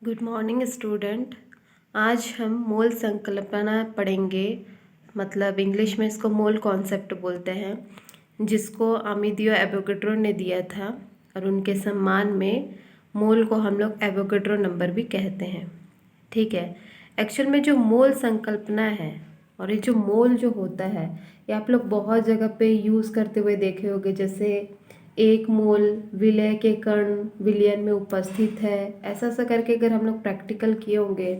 Good morning student. आज हम मोल संकल्पना पढ़ेंगे। मतलब इंग्लिश में इसको मोल कॉन्सेप्ट बोलते हैं, जिसको अमिदियो एवोगैड्रो ने दिया था और उनके सम्मान में मोल को हम लोग एवोगैड्रो नंबर भी कहते हैं। ठीक है। एक्चुअल में जो मोल संकल्पना है और ये जो मोल जो होता है, ये आप लोग बहुत जगह पे यूज़ करते हुए देखे होंगे। जैसे एक मोल विलय के कण विलयन में उपस्थित है, ऐसा ऐसा करके अगर हम लोग प्रैक्टिकल किए होंगे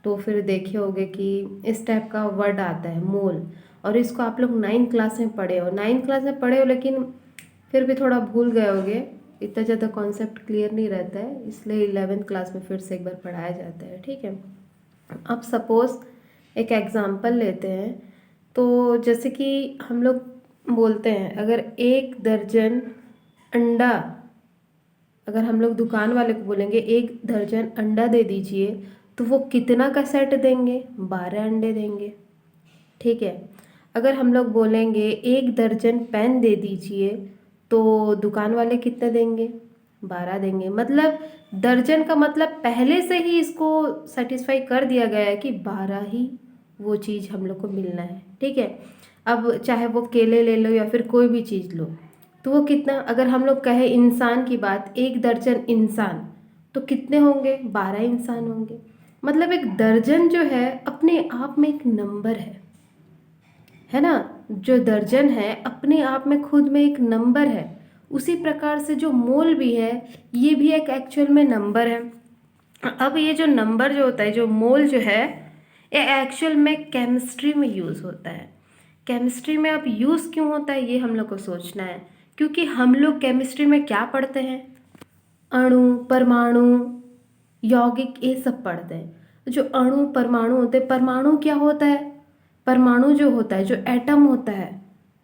तो फिर देखे होंगे कि इस टाइप का वर्ड आता है मोल। और इसको आप लोग 9th क्लास में पढ़े हो, 9th क्लास में पढ़े हो, लेकिन फिर भी थोड़ा भूल गए होगे। इतना ज़्यादा कॉन्सेप्ट क्लियर नहीं रहता है, इसलिए 11th क्लास में फिर से एक बार पढ़ाया जाता है। ठीक है। अब सपोज़ एक एग्ज़ाम्पल लेते हैं। तो जैसे कि हम लोग बोलते हैं, अगर एक दर्जन अंडा, अगर हम लोग दुकान वाले को बोलेंगे एक दर्जन अंडा दे दीजिए, तो वो कितना का सेट देंगे? 12 अंडे देंगे। ठीक है। अगर हम लोग बोलेंगे एक दर्जन पेन दे दीजिए, तो दुकान वाले कितने देंगे? 12 देंगे। मतलब दर्जन का मतलब पहले से ही इसको सेटिस्फाई कर दिया गया है कि 12 ही वो चीज़ हम लोग को मिलना है। ठीक है। अब चाहे वो केले ले लो या फिर कोई भी चीज़ लो, तो वो कितना, अगर हम लोग कहें इंसान की बात, एक दर्जन इंसान, तो कितने होंगे? 12 इंसान होंगे। मतलब एक दर्जन जो है अपने आप में एक नंबर है ना। जो दर्जन है अपने आप में खुद में एक नंबर है। उसी प्रकार से जो मोल भी है, ये भी एक एक्चुअल में नंबर है। अब ये जो नंबर जो होता है, जो मोल जो है, ये एक्चुअल में केमिस्ट्री में यूज़ होता है। केमिस्ट्री में अब यूज़ क्यों होता है, ये हम लोग को सोचना है। क्योंकि हम लोग केमिस्ट्री में क्या पढ़ते हैं? अणु, परमाणु, यौगिक, ये सब पढ़ते हैं। जो अणु परमाणु होते हैं, परमाणु क्या होता है? परमाणु जो होता है, जो एटम होता है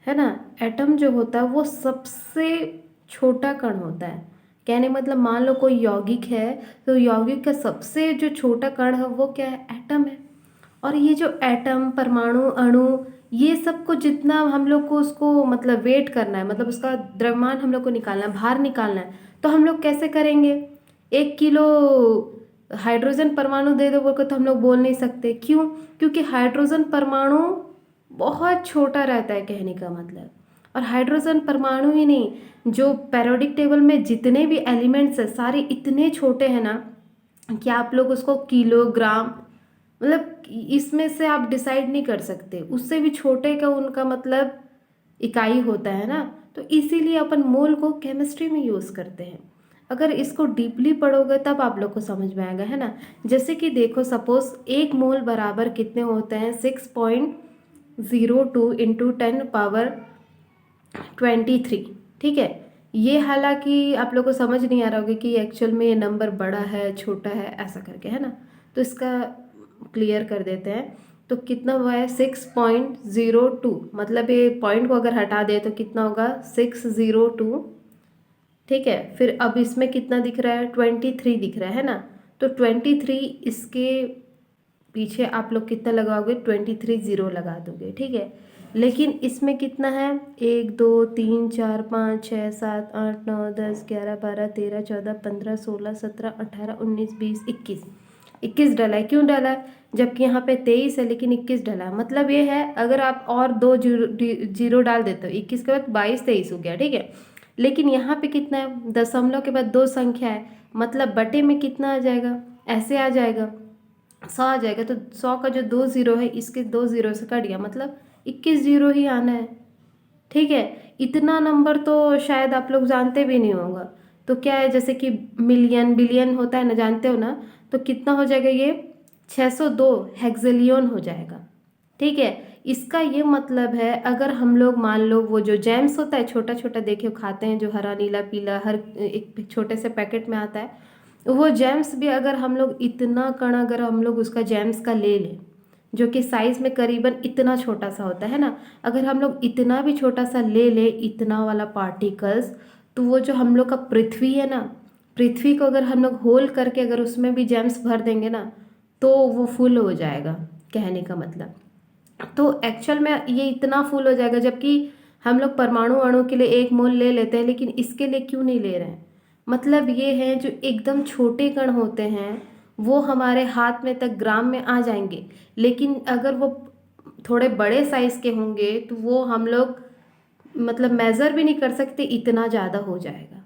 ना, एटम जो होता है वो सबसे छोटा कण होता है। कहने मतलब मान लो कोई यौगिक है, तो यौगिक का सबसे जो छोटा कण है वो क्या है? एटम है। और ये जो एटम, परमाणु, अणु, ये सब को जितना हम लोग को उसको मतलब वेट करना है, मतलब उसका द्रव्यमान हम लोग को निकालना है, भार निकालना है, तो हम लोग कैसे करेंगे? 1 किलो हाइड्रोजन परमाणु दे दो बोल के तो हम लोग बोल नहीं सकते। क्यों? क्योंकि हाइड्रोजन परमाणु बहुत छोटा रहता है, कहने का मतलब। और हाइड्रोजन परमाणु ही नहीं, जो पेरियोडिक टेबल में जितने भी एलिमेंट्स हैं सारे इतने छोटे हैं ना कि आप लोग उसको किलोग्राम, मतलब इसमें से आप डिसाइड नहीं कर सकते। उससे भी छोटे का उनका मतलब इकाई होता है ना। तो इसीलिए अपन मोल को केमिस्ट्री में यूज़ करते हैं। अगर इसको डीपली पढ़ोगे तब आप लोग को समझ में आएगा, है ना। जैसे कि देखो, सपोज एक मोल बराबर कितने होते हैं? 6.02 इंटू 10 पावर 23। ठीक है। ये हालांकि आप लोग को समझ नहीं आ रहा होगा कि एक्चुअल में ये नंबर बड़ा है छोटा है, ऐसा करके, है ना। तो इसका क्लियर कर देते हैं। तो कितना हुआ है? 6.02। मतलब ये पॉइंट को अगर हटा दे तो कितना होगा? 602। ठीक है। फिर अब इसमें कितना दिख रहा है? 23 दिख रहा है ना। तो 23, इसके पीछे आप लोग कितना लगाओगे? 23 जीरो लगा दोगे। ठीक है। लेकिन इसमें कितना है? 1 2 3 4 5 6 7 8 9 10 11 12 13 14 15 16 17 18 19 20 21। 21 डाला है। क्यों डाला है? जबकि यहाँ पे 23 है लेकिन 21 डाला है। मतलब ये है, अगर आप और 2 जीरो डाल देते हो, 21 के बाद 22 23 हो गया। ठीक है। लेकिन यहाँ पे कितना है? दशमलव के बाद 2 संख्या है, मतलब बटे में कितना आ जाएगा? ऐसे आ जाएगा, 100 आ जाएगा। तो 100 का जो 2 जीरो है, इसके 2 जीरो से कट गया, मतलब 21 जीरो ही आना है। ठीक है। इतना नंबर तो शायद आप लोग जानते भी नहीं होगा। तो क्या है, जैसे कि मिलियन बिलियन होता है ना, जानते हो ना। तो कितना हो जाएगा ये? 602 हेक्सेलियन हो जाएगा। ठीक है। इसका ये मतलब है, अगर हम लोग मान लो वो जो जेम्स होता है छोटा छोटा, देखे खाते हैं, जो हरा नीला पीला हर एक छोटे से पैकेट में आता है, वो जेम्स भी अगर हम लोग इतना कण, अगर हम लोग उसका जेम्स का ले लें, जो कि साइज़ में करीबन इतना छोटा सा होता है ना, अगर हम लोग इतना भी छोटा सा ले ले, इतना वाला पार्टिकल्स, तो वो जो हम लोग का पृथ्वी है ना, पृथ्वी को अगर हम लोग होल करके अगर उसमें भी जेम्स भर देंगे ना, तो वो फुल हो जाएगा, कहने का मतलब। तो एक्चुअल में ये इतना फुल हो जाएगा, जबकि हम लोग परमाणु अणु के लिए 1 मोल ले लेते हैं, लेकिन इसके लिए क्यों नहीं ले रहे हैं? मतलब ये है, जो एकदम छोटे कण होते हैं वो हमारे हाथ में तक ग्राम में आ जाएंगे, लेकिन अगर वो थोड़े बड़े साइज़ के होंगे तो वो हम लोग मतलब मेज़र भी नहीं कर सकते, इतना ज़्यादा हो जाएगा।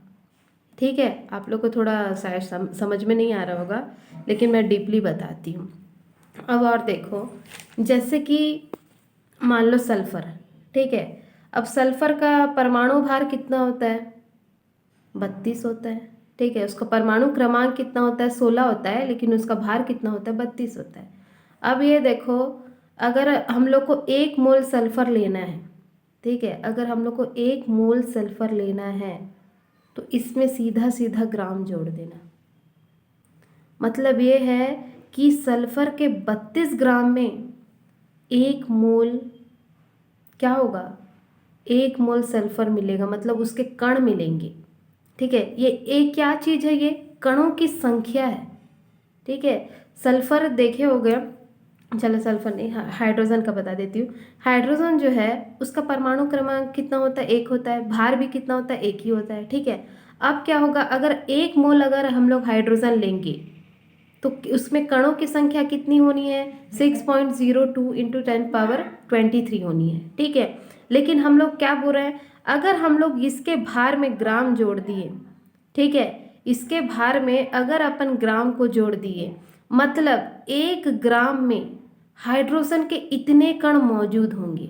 ठीक है, आप लोग को थोड़ा शायद समझ में नहीं आ रहा होगा, लेकिन मैं डीपली बताती हूँ। अब और देखो, जैसे कि मान लो सल्फ़र, ठीक है। अब सल्फ़र का परमाणु भार कितना होता है? 32 होता है, ठीक है। उसका परमाणु क्रमांक कितना होता है? 16 होता है, लेकिन उसका भार कितना होता है? 32 होता है। अब ये देखो, अगर हम लोग को 1 मोल सल्फ़र लेना है, ठीक है, अगर हम लोग को 1 मोल सल्फ़र लेना है तो इसमें सीधा सीधा ग्राम जोड़ देना। मतलब ये है कि सल्फ़र के 32 ग्राम में 1 मोल क्या होगा? 1 मोल सल्फ़र मिलेगा, मतलब उसके कण मिलेंगे। ठीक है, ये एक क्या चीज़ है? ये कणों की संख्या है। ठीक है, सल्फ़र देखे हो गए, चलो सल्फ़र नहीं, हाइड्रोजन का बता देती हूँ। हाइड्रोजन जो है उसका परमाणु क्रमांक कितना होता है? 1 होता है। भार भी कितना होता है? 1 ही होता है। ठीक है, अब क्या होगा, अगर 1 मोल अगर हम लोग हाइड्रोजन लेंगे तो उसमें कणों की संख्या कितनी होनी है? 6.02 इंटू 10⁻23 होनी है। ठीक है, लेकिन हम लोग क्या बोल रहे हैं, अगर हम लोग इसके भार में ग्राम जोड़ दिए, ठीक है, इसके भार में अगर अपन ग्राम को जोड़ दिए, मतलब 1 ग्राम में हाइड्रोजन के इतने कण मौजूद होंगे।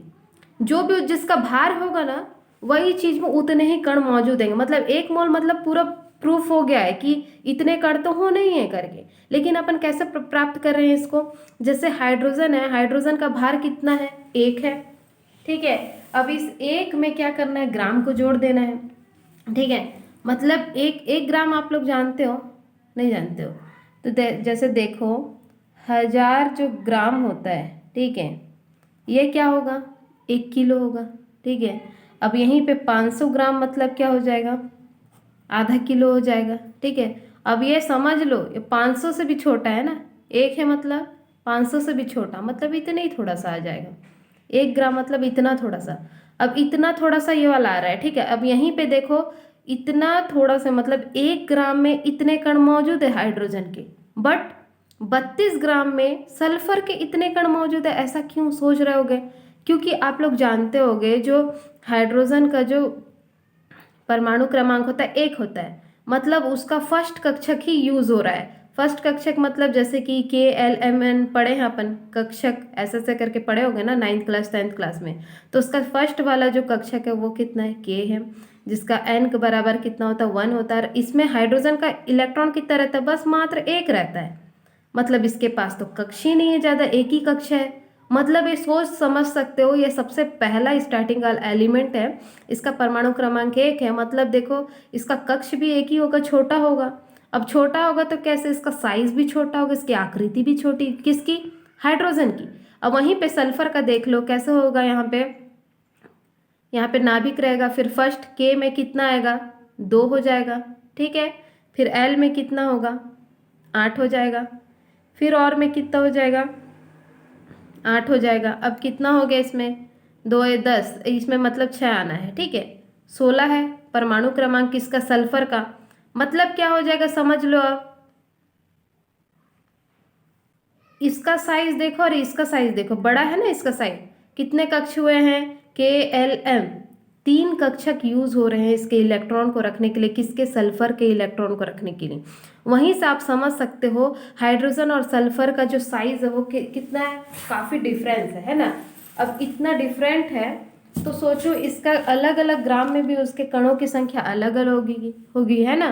जो भी जिसका भार होगा ना, वही चीज में उतने ही कण मौजूद हैं। मतलब 1 मोल मतलब पूरा प्रूफ हो गया है कि इतने कण तो होने ही है करके। लेकिन अपन कैसे प्राप्त कर रहे हैं इसको? जैसे हाइड्रोजन है, हाइड्रोजन का भार कितना है? 1 है। ठीक है, अब इस 1 में क्या करना है? ग्राम को जोड़ देना है। ठीक है, मतलब एक ग्राम आप लोग जानते हो? नहीं जानते हो तो जैसे देखो, 1000 जो ग्राम होता है, ठीक है, ये क्या होगा? 1 किलो होगा। ठीक है, अब यहीं पे 500 ग्राम मतलब क्या हो जाएगा? आधा किलो हो जाएगा। ठीक है, अब ये समझ लो, ये 500 से भी छोटा है ना, 1 है मतलब 500 से भी छोटा, मतलब इतने ही थोड़ा सा आ जाएगा। 1 ग्राम मतलब इतना थोड़ा सा। अब इतना थोड़ा सा ये वाला आ रहा है। ठीक है, अब यहीं पे देखो, इतना थोड़ा सा मतलब 1 ग्राम में इतने कण मौजूद है हाइड्रोजन के, बट 32 ग्राम में सल्फर के इतने कण मौजूद है। ऐसा क्यों सोच रहे होगे? क्योंकि आप लोग जानते होंगे, जो हाइड्रोजन का जो परमाणु क्रमांक होता है 1 होता है, मतलब उसका फर्स्ट कक्षक ही यूज हो रहा है। फर्स्ट कक्षक मतलब जैसे कि KLMN पढ़े हैं अपन, कक्षक ऐसे ऐसे करके पढ़े होंगे ना 9th क्लास 10th क्लास में। तो उसका फर्स्ट वाला जो कक्षक है वो कितना है? K है, जिसका n के बराबर कितना होता है? 1 होता है। इसमें हाइड्रोजन का इलेक्ट्रॉन कितना रहता है? बस मात्र 1 रहता है। मतलब इसके पास तो कक्ष ही नहीं है ज़्यादा, एक ही कक्ष है। मतलब ये सोच समझ सकते हो, ये सबसे पहला स्टार्टिंग वाला एलिमेंट है, इसका परमाणु क्रमांक 1 है। मतलब देखो, इसका कक्ष भी एक ही होगा, छोटा होगा। अब छोटा होगा तो कैसे? इसका साइज भी छोटा होगा, इसकी आकृति भी छोटी। किसकी? हाइड्रोजन की। अब वहीं पे सल्फर का देख लो कैसे होगा। यहाँ पे नाभिक रहेगा, फिर फर्स्ट K में कितना आएगा? 2 हो जाएगा। ठीक है, फिर L में कितना होगा? 8 हो जाएगा। फिर और में कितना हो जाएगा? 8 हो जाएगा। अब कितना हो गया इसमें? 2 या 10, इसमें मतलब 6 आना है। ठीक है, 16 है परमाणु क्रमांक किसका? सल्फर का। मतलब क्या हो जाएगा समझ लो। अब इसका साइज देखो और इसका साइज देखो, बड़ा है ना इसका साइज। कितने कक्ष हुए हैं? KLM 3 कक्षक यूज हो रहे हैं इसके इलेक्ट्रॉन को रखने के लिए। किसके? सल्फर के इलेक्ट्रॉन को रखने के लिए। वहीं से आप समझ सकते हो हाइड्रोजन और सल्फर का जो साइज है वो कितना है? काफी डिफरेंस है ना। अब इतना डिफरेंट है तो सोचो, इसका अलग अलग ग्राम में भी उसके कणों की संख्या अलग अलग होगी है ना।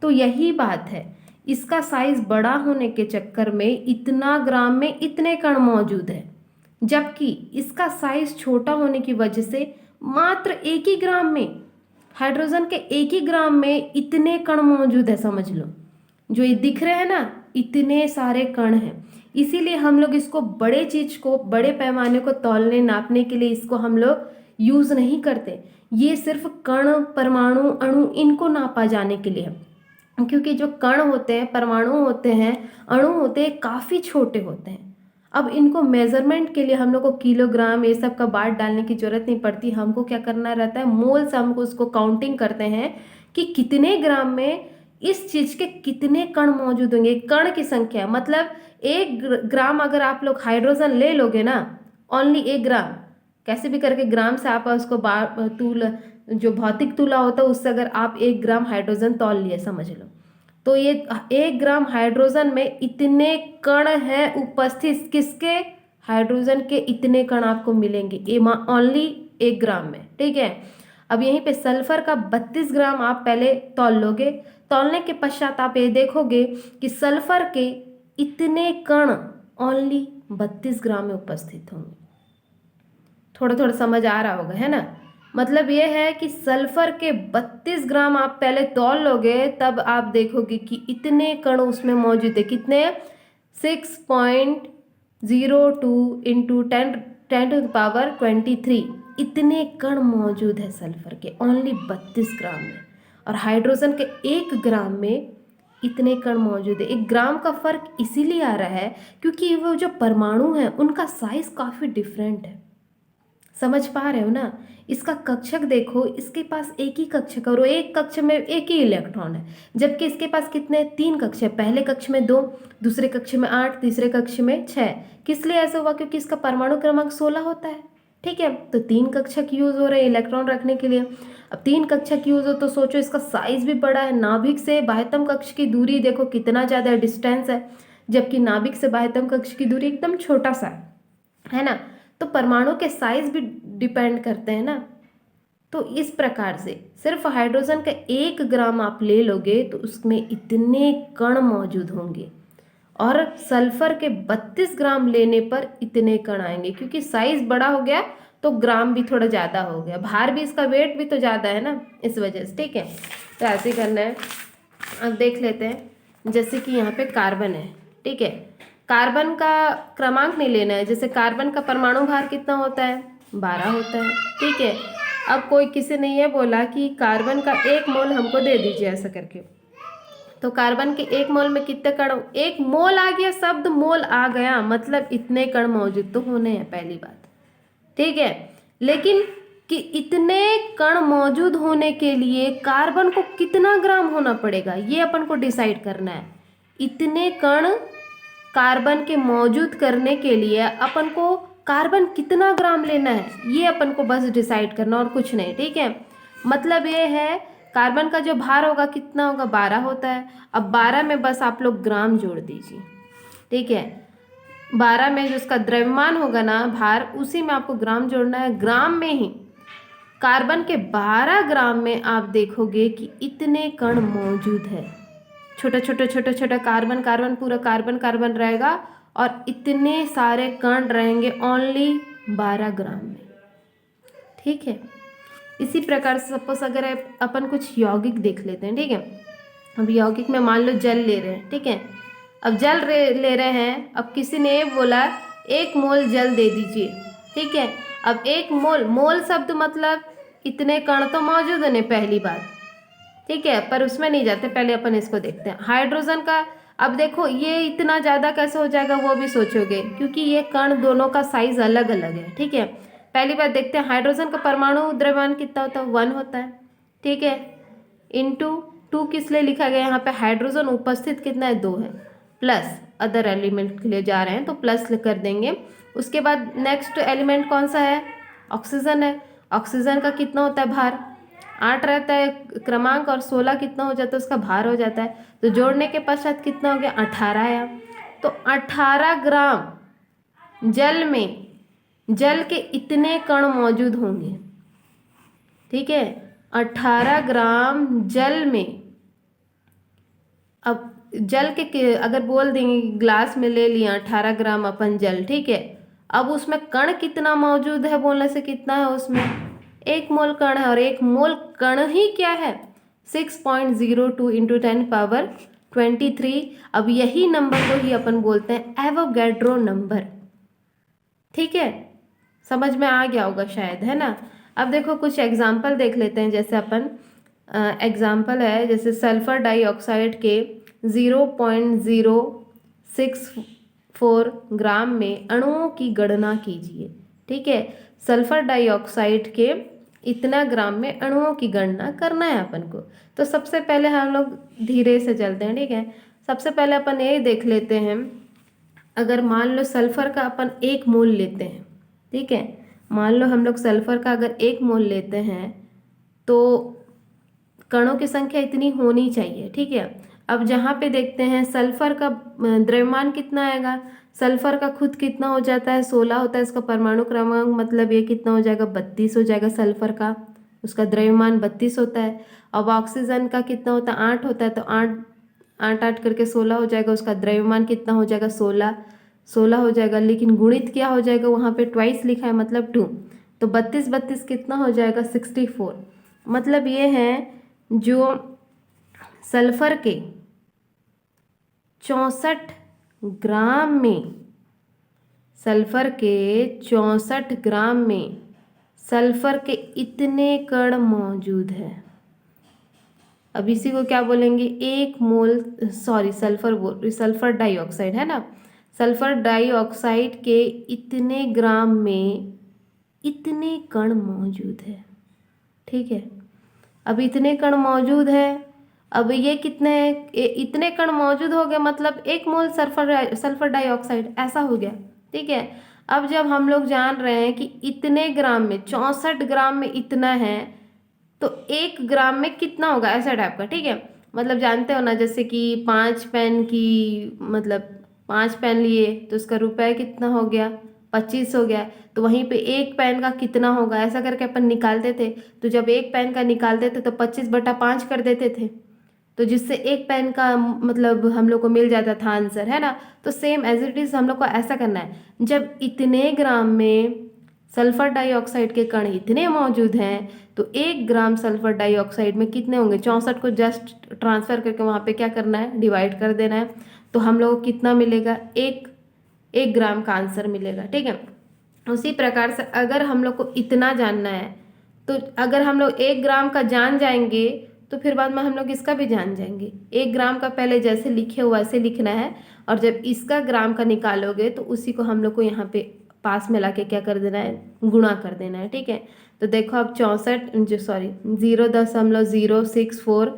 तो यही बात है, इसका साइज बड़ा होने के चक्कर में इतना ग्राम में इतने कण मौजूद है, जबकि इसका साइज छोटा होने की वजह से मात्र 1 ही ग्राम में, हाइड्रोजन के 1 ही ग्राम में इतने कण मौजूद है। समझ लो, जो ये दिख रहे हैं ना, इतने सारे कण हैं। इसीलिए हम लोग इसको बड़े चीज को, बड़े पैमाने को तौलने नापने के लिए इसको हम लोग यूज नहीं करते। ये सिर्फ कण, परमाणु, अणु, इनको नापा जाने के लिए है। क्योंकि जो कण होते हैं, परमाणु होते हैं, अणु होते हैं, काफ़ी छोटे होते हैं। अब इनको मेजरमेंट के लिए हम लोग को किलोग्राम ये सब का बाट डालने की जरूरत नहीं पड़ती। हमको क्या करना रहता है? मोल से हमको उसको काउंटिंग करते हैं कि कितने ग्राम में इस चीज के कितने कण मौजूद होंगे, कण की संख्या, मतलब 1 ग्राम अगर आप लोग हाइड्रोजन ले लोगे ना, ओनली 1 ग्राम, कैसे भी करके ग्राम से आप उसको तूल, जो भौतिक तुला होता है उससे अगर आप 1 ग्राम हाइड्रोजन तौल लिए समझ लो, तो ये 1 ग्राम हाइड्रोजन में इतने कण हैं उपस्थित, किसके, हाइड्रोजन के इतने कण आपको मिलेंगे ये ओनली 1 ग्राम में। ठीक है, अब यहीं पे सल्फर का 32 ग्राम आप पहले तौल लोगे, तौलने के पश्चात आप ये देखोगे कि सल्फर के इतने कण ओनली 32 ग्राम में उपस्थित होंगे। थोड़ा थोड़ा समझ आ रहा होगा, है ना। मतलब ये है कि सल्फर के 32 ग्राम आप पहले तौल लोगे, तब आप देखोगे कि इतने कण उसमें मौजूद है, कितने, 6.02 इंटू 10⁻23 इतने कण मौजूद है सल्फर के ओनली 32 ग्राम में। और हाइड्रोजन के 1 ग्राम में इतने कण मौजूद है। 1 ग्राम का फर्क इसीलिए आ रहा है क्योंकि वो जो परमाणु है उनका साइज काफ़ी डिफरेंट है। समझ पा रहे हो ना। इसका कक्षक देखो, इसके पास एक ही कक्षक और वो एक कक्ष में एक ही इलेक्ट्रॉन है, जबकि इसके पास कितने, 3 कक्ष है, पहले कक्ष में 2, दूसरे कक्ष में 8, तीसरे कक्ष में 6। किस लिए ऐसा हुआ, क्योंकि इसका परमाणु क्रमांक 16 होता है। ठीक है, तो 3 कक्षक यूज हो रहे हैं इलेक्ट्रॉन रखने के लिए। अब 3 कक्षक यूज हो तो सोचो इसका साइज भी बड़ा है। नाभिक से बाह्यतम कक्ष की दूरी देखो कितना ज़्यादा डिस्टेंस है, जबकि नाभिक से बाह्यतम कक्ष की दूरी एकदम छोटा सा है ना। तो परमाणु के साइज भी डिपेंड करते हैं ना। तो इस प्रकार से सिर्फ हाइड्रोजन का 1 ग्राम आप ले लोगे तो उसमें इतने कण मौजूद होंगे, और सल्फर के 32 ग्राम लेने पर इतने कण आएंगे, क्योंकि साइज बड़ा हो गया तो ग्राम भी थोड़ा ज़्यादा हो गया, भार भी इसका वेट भी तो ज़्यादा है ना, इस वजह से। ठीक है, तो ऐसे करना है। अब देख लेते हैं, जैसे कि यहाँ पे कार्बन है। ठीक है, कार्बन का क्रमांक नहीं लेना है। जैसे कार्बन का परमाणु भार कितना होता है, 12 होता है। ठीक है, अब कोई किसी ने ये बोला कि कार्बन का 1 मोल हमको दे दीजिए ऐसा करके, तो कार्बन के 1 मोल में कितने कण, 1 मोल आ गया, शब्द मोल आ गया, मतलब इतने कण मौजूद तो होने हैं, पहली बात। ठीक है, लेकिन कि इतने कण मौजूद होने के लिए कार्बन को कितना ग्राम होना पड़ेगा ये अपन को डिसाइड करना है। इतने कण कार्बन के मौजूद करने के लिए अपन को कार्बन कितना ग्राम लेना है ये अपन को बस डिसाइड करना, और कुछ नहीं। ठीक है, मतलब ये है कार्बन का जो भार होगा कितना होगा, 12 होता है। अब 12 में बस आप लोग ग्राम जोड़ दीजिए। ठीक है, 12 में जो उसका द्रव्यमान होगा ना भार, उसी में आपको ग्राम जोड़ना है। ग्राम में ही कार्बन के 12 ग्राम में आप देखोगे कि इतने कण मौजूद है। छोटा छोटा छोटा छोटा कार्बन कार्बन पूरा कार्बन कार्बन रहेगा, और इतने सारे कण रहेंगे ओनली 12 ग्राम में। ठीक है, इसी प्रकार से सपोज अगर अपन कुछ यौगिक देख लेते हैं। ठीक है, अब यौगिक में मान लो जल ले रहे हैं। ठीक है, अब जल ले रहे हैं, अब किसी ने बोला 1 मोल जल दे दीजिए। ठीक है, अब 1 मोल, मोल शब्द मतलब इतने कण तो मौजूद है, पहली बात। ठीक है, पर उसमें नहीं जाते, पहले अपन इसको देखते हैं हाइड्रोजन का। अब देखो ये इतना ज़्यादा कैसे हो जाएगा वो भी सोचोगे, क्योंकि ये कण दोनों का साइज अलग अलग है। ठीक है, पहली बात देखते हैं हाइड्रोजन का परमाणु द्रव्यमान कितना होता है, 1 होता है। ठीक है, इंटू 2 किस लिए लिखा गया यहाँ पे, हाइड्रोजन उपस्थित कितना है, 2 है, प्लस अदर एलिमेंट के लिए जा रहे हैं तो प्लस कर देंगे। उसके बाद नेक्स्ट एलिमेंट कौन सा है, ऑक्सीजन है। ऑक्सीजन का कितना होता है भार, 8 रहता है क्रमांक, और 16 कितना हो जाता है उसका भार हो जाता है। तो जोड़ने के पश्चात कितना हो गया, 18 आया। तो 18 ग्राम जल में, जल के इतने कण मौजूद होंगे। ठीक है, 18 ग्राम जल में, अब जल के अगर बोल देंगे ग्लास में ले लिया 18 ग्राम अपन जल। ठीक है, अब उसमें कण कितना मौजूद है बोलने से कितना है, उसमें 1 मोल कण है, और 1 मोल कण ही क्या है, 6.02 इंटू 10⁻23। अब यही नंबर को ही अपन बोलते हैं एवोगैड्रो नंबर। ठीक है, समझ में आ गया होगा शायद, है ना। अब देखो कुछ एग्जाम्पल देख लेते हैं। जैसे अपन एग्जाम्पल है, जैसे सल्फर डाइऑक्साइड के 0.064 ग्राम में अणुओं की गणना कीजिए। ठीक है, सल्फर डाइऑक्साइड के इतना ग्राम में अणुओं की गणना करना है अपन को। तो सबसे पहले हम लोग धीरे से चलते हैं, ठीक है। सबसे पहले अपन ये देख लेते हैं, अगर मान लो सल्फर का अपन 1 मोल लेते हैं, ठीक है। मान लो हम लोग सल्फर का अगर 1 मोल लेते हैं तो कणों की संख्या इतनी होनी चाहिए, ठीक है। अब जहाँ पे देखते हैं सल्फर का द्रव्यमान कितना आएगा, सल्फर का खुद कितना हो जाता है 16 होता है इसका परमाणु क्रमांक, मतलब ये कितना हो जाएगा 32 हो जाएगा सल्फर का, उसका द्रव्यमान 32 होता है। अब ऑक्सीजन का कितना होता है 8 होता है, तो 8 8 8 करके 16 हो जाएगा, उसका द्रव्यमान कितना हो जाएगा 16 हो जाएगा, लेकिन गुणित क्या हो जाएगा वहाँ पे ट्वाइस लिखा है मतलब 2, तो 32 32 कितना हो जाएगा 64। मतलब ये है जो सल्फर के 64 ग्राम में, सल्फर के 64 ग्राम में सल्फर के इतने कण मौजूद है। अब इसी को क्या बोलेंगे 1 मोल, सॉरी सल्फर बोल रही, सल्फर डाइऑक्साइड है ना, सल्फर डाइऑक्साइड के इतने ग्राम में इतने कण मौजूद है, ठीक है। अब इतने कण मौजूद है, अब ये कितने इतने कण मौजूद हो गए मतलब 1 मोल सल्फर डाइऑक्साइड ऐसा हो गया, ठीक है। अब जब हम लोग जान रहे हैं कि इतने ग्राम में 64 ग्राम में इतना है, तो 1 ग्राम में कितना होगा ऐसा टाइप का, ठीक है। मतलब जानते हो ना, जैसे कि 5 पेन की, मतलब 5 पेन लिए तो उसका रुपए कितना हो गया 25 हो गया, तो वहीं पे 1 पेन का कितना होगा ऐसा करके अपन निकालते थे। तो जब 1 पेन का निकालते थे तो 25/5 कर देते थे, तो जिससे 1 पेन का मतलब हम लोग को मिल जाता था आंसर, है ना। तो सेम एज इट इज़ हम लोग को ऐसा करना है, जब इतने ग्राम में सल्फर डाइऑक्साइड के कण इतने मौजूद हैं तो 1 ग्राम सल्फर डाइऑक्साइड में कितने होंगे, 64 को जस्ट ट्रांसफ़र करके वहाँ पे क्या करना है डिवाइड कर देना है, तो हम लोग को कितना मिलेगा 1 ग्राम का आंसर मिलेगा, ठीक है। उसी प्रकार से अगर हम लोग को इतना जानना है, तो अगर हम लोग 1 ग्राम का जान जाएंगे तो फिर बाद में हम लोग इसका भी जान जाएंगे। 1 ग्राम का पहले जैसे लिखे हुआ वैसे लिखना है, और जब इसका ग्राम का निकालोगे तो उसी को हम लोग को यहाँ पे पास में लाके क्या कर देना है गुणा कर देना है, ठीक है। तो देखो अब 0.064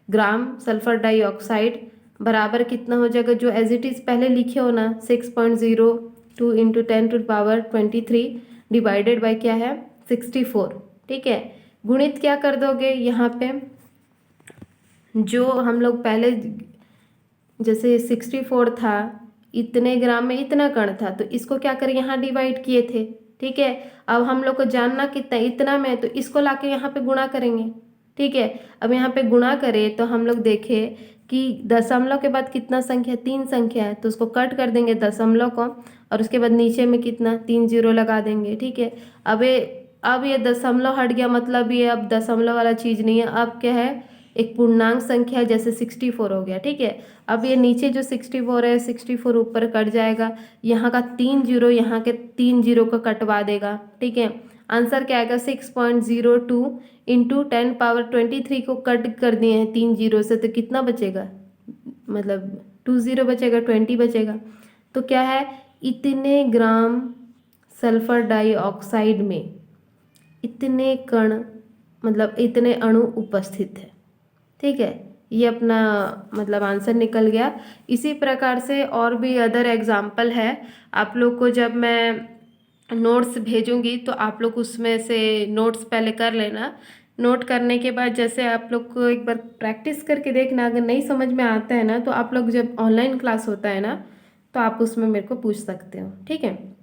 ग्राम सल्फर डाइऑक्साइड बराबर कितना हो जाएगा, जो एज इट इज़ पहले लिखे हो ना 6.02 इंटू 10⁻23 डिवाइडेड बाय क्या है 64, ठीक है। गुणित क्या कर दोगे यहाँ पे, जो हम लोग पहले जैसे 64 था, इतने ग्राम में इतना कण था, तो इसको क्या करें यहाँ डिवाइड किए थे, ठीक है। अब हम लोग को जानना कितना इतना में, तो इसको लाके यहाँ पे गुणा करेंगे, ठीक है। अब यहाँ पे गुणा करें तो हम लोग देखें कि दशमलव के बाद कितना संख्या 3 संख्या है, तो उसको कट कर देंगे दशमलव को, और उसके बाद नीचे में कितना 3 जीरो लगा देंगे, ठीक है। अब ये दशमलव हट गया, मतलब ये अब दशमलव वाला चीज़ नहीं है, अब क्या है एक पूर्णांक संख्या, जैसे 64 हो गया, ठीक है। अब ये नीचे जो 64 है 64 ऊपर कट जाएगा, यहाँ का 3 जीरो यहाँ के 3 जीरो को कटवा देगा, ठीक है। आंसर क्या आएगा 6.02 इंटू 10⁻23 को कट कर दिए हैं 3 जीरो से, तो कितना बचेगा, मतलब 2 जीरो बचेगा 20 बचेगा। तो क्या है इतने ग्राम सल्फर डाइऑक्साइड में इतने कण मतलब इतने अणु उपस्थित है, ठीक है। ये अपना मतलब आंसर निकल गया। इसी प्रकार से और भी अदर एग्जाम्पल है, आप लोग को जब मैं नोट्स भेजूंगी तो आप लोग उसमें से नोट्स पहले कर लेना। नोट करने के बाद जैसे आप लोग को एक बार प्रैक्टिस करके देखना, अगर नहीं समझ में आता है ना तो आप लोग जब ऑनलाइन क्लास होता है ना तो आप उसमें मेरे को पूछ सकते हो, ठीक है।